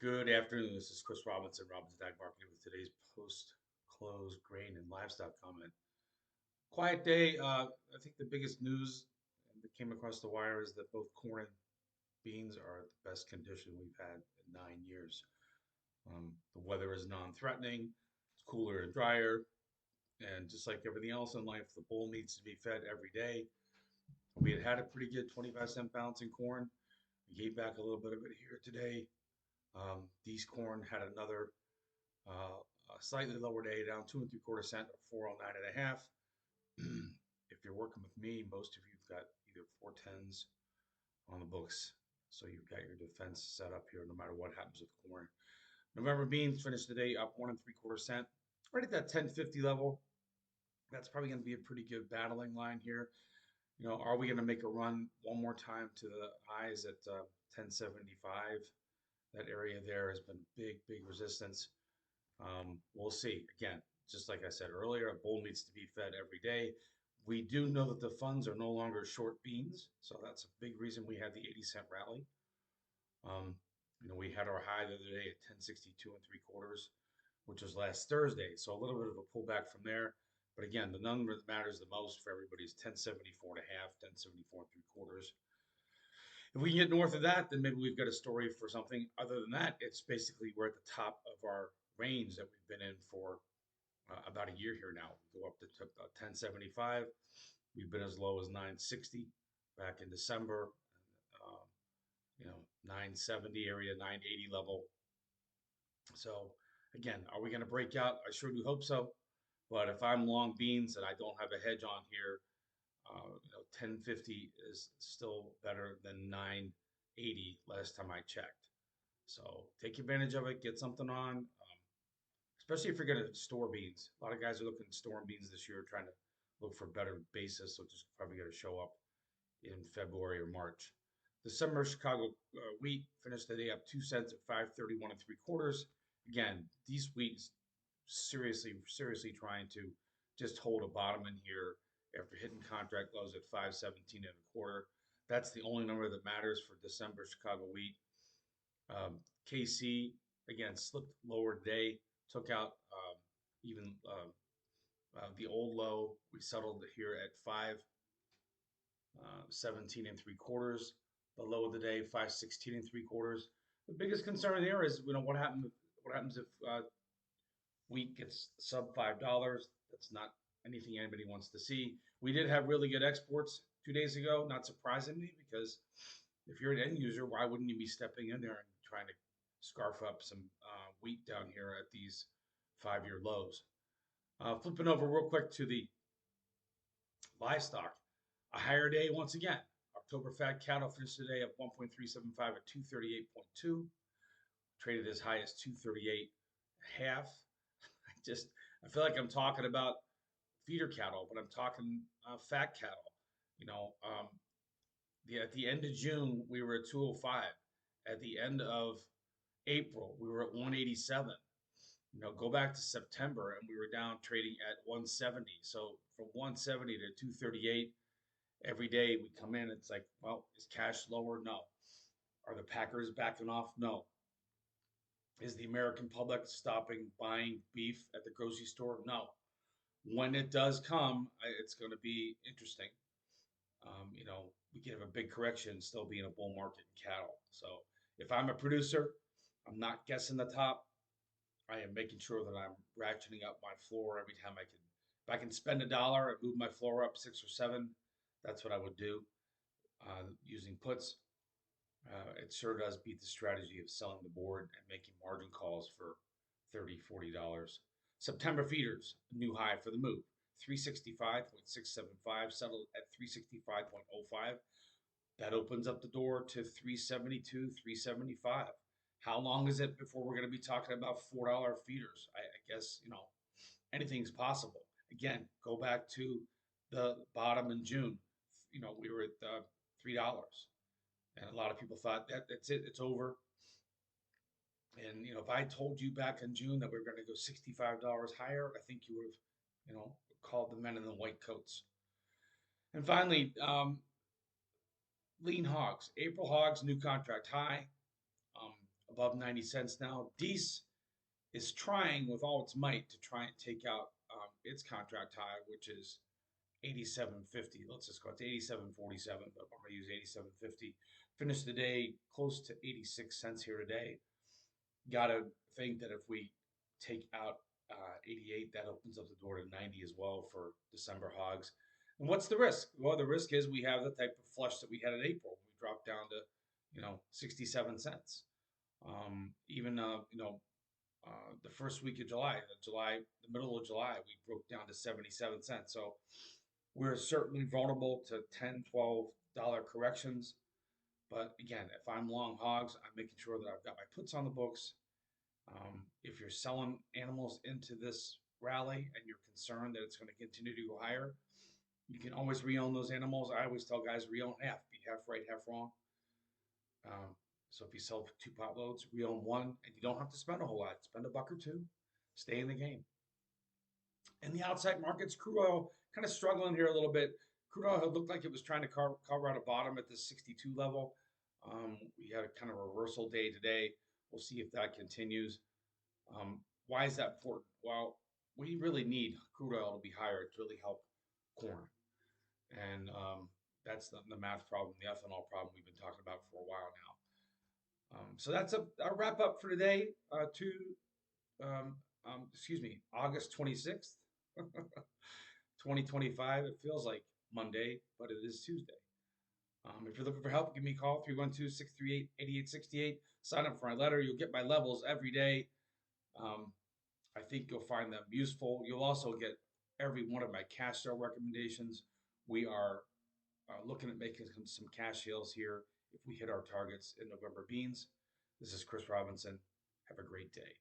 Good afternoon. This is Chris Robinson, Robinson Ag Marketing, with today's post-close grain and livestock comment. Quiet day. I think the biggest news that came across the wire is that both corn and beans are at the best condition we've had in 9 years. The weather is non-threatening. It's cooler and drier, and just like everything else in life, the bull needs to be fed every day. We had a pretty good 25-cent bounce in corn. We gave back a little bit of it here today. These corn had another uh, a slightly lower day, down 2 3/4 cents, or 409 and a half. If you're working with me, most of you've got either 410s on the books, so you've got your defense set up here no matter what happens with corn. November beans finished the day up 1 3/4 cents, right at that 1050 level. That's probably going to be a pretty good battling line here. Are we going to make a run one more time to the highs at 1075? That area there has been big resistance. We'll see. Again, just like I said earlier, a bull needs to be fed every day. We do know that the funds are no longer short beans, so that's a big reason we had the 80-cent rally. Um, we had our high the other day at 1062 3/4, which was last Thursday. So a little bit of a pullback from there. But again, the number that matters the most for everybody is 1074 and a half, 1074 3/4. If we can get north of that, then maybe we've got a story for something. Other than that, it's basically we're at the top of our range that we've been in for about a year here now. We go up to 1075. We've been as low as 960 back in December. Uh, 970 area, 980 level. So again, are we going to break out? I sure do hope so. But if I'm long beans and I don't have a hedge on here, 1050 is still better than 980 last time I checked. So take advantage of it, get something on, especially if you're going to store beans. A lot of guys are looking at storing beans this year, trying to look for better basis, which is probably going to show up in February or March. The summer Chicago wheat finished the day up 2 cents at 531 3/4. Again, these wheats seriously trying to just hold a bottom in here after hitting contract lows at 517 1/4. That's the only number that matters for December Chicago wheat. KC again slipped lower today, took out even the old low. We settled here at 517 3/4. The low of the day 516 3/4. The biggest concern there is what happens if wheat gets sub $5. That's not anything anybody wants to see. We did have really good exports 2 days ago, not surprisingly, because if you're an end user, why wouldn't you be stepping in there and trying to scarf up some wheat down here at these 5-year lows? Flipping over real quick to the livestock, a higher day once again. October fat cattle finished today at 1.375 at 238.2, traded as high as 238 half. I feel like I'm talking about feeder cattle, but I'm talking fat cattle. At the end of June we were at 205. At the end of April we were at 187. Go back to September and we were down trading at 170. So from 170 to 238 every day we come in. It's like, well, is cash lower? No. Are the packers backing off? No. Is the American public stopping buying beef at the grocery store? No. When it does come, it's going to be interesting. We can have a big correction, still be in a bull market in cattle. So if I'm a producer, I'm not guessing the top. I am making sure that I'm ratcheting up my floor every time I can. If I can spend $1 and move my floor up 6 or 7, that's what I would do using puts. It sure does beat the strategy of selling the board and making margin calls for $30, $40. September feeders, a new high for the move. 365.675, settled at 365.05. That opens up the door to 372, 375. How long is it before we're going to be talking about $4 feeders? I guess, anything's possible. Again, go back to the bottom in June. We were at $3. And a lot of people thought that's it, it's over. And if I told you back in June that we were going to go $65 higher, I think you would have, called the men in the white coats. And finally, lean hogs. April hogs, new contract high. above 90 cents now. Dees is trying with all its might to try and take out its contract high, which is 87.50. Let's just go to 87.47, but I'm going to use 87.50. Finished the day close to 86 cents here today. Got to think that if we take out 88, that opens up the door to 90 as well for December hogs. And what's the risk? Well, the risk is we have the type of flush that we had in April. We dropped down to, 67 cents. Even, the first week of the middle of July, we broke down to 77 cents. So we're certainly vulnerable to 10, $12 corrections. But again, if I'm long hogs, I'm making sure that I've got my puts on the books. If you're selling animals into this rally and you're concerned that it's going to continue to go higher, you can always re-own those animals. I always tell guys re-own half, be half right, half wrong. So if you sell 2 pot loads, re-own one, and you don't have to spend a whole lot. Spend a buck or two, stay in the game. In the outside markets, crude oil kind of struggling here a little bit. Crude oil looked like it was trying to carve out a bottom at the 62 level. We had a kind of reversal day today. We'll see if that continues. Why is that important? Well, we really need crude oil to be higher to really help corn. And that's the math problem, the ethanol problem we've been talking about for a while now. So that's a wrap up for today. August 26th, 2025. It feels like Monday, but it is Tuesday. If you're looking for help, give me a call, 312-638-8868. Sign up for my letter. You'll get my levels every day. I think you'll find them useful. You'll also get every one of my cash sale recommendations. We are looking at making some cash sales here if we hit our targets in November beans. This is Chris Robinson. Have a great day.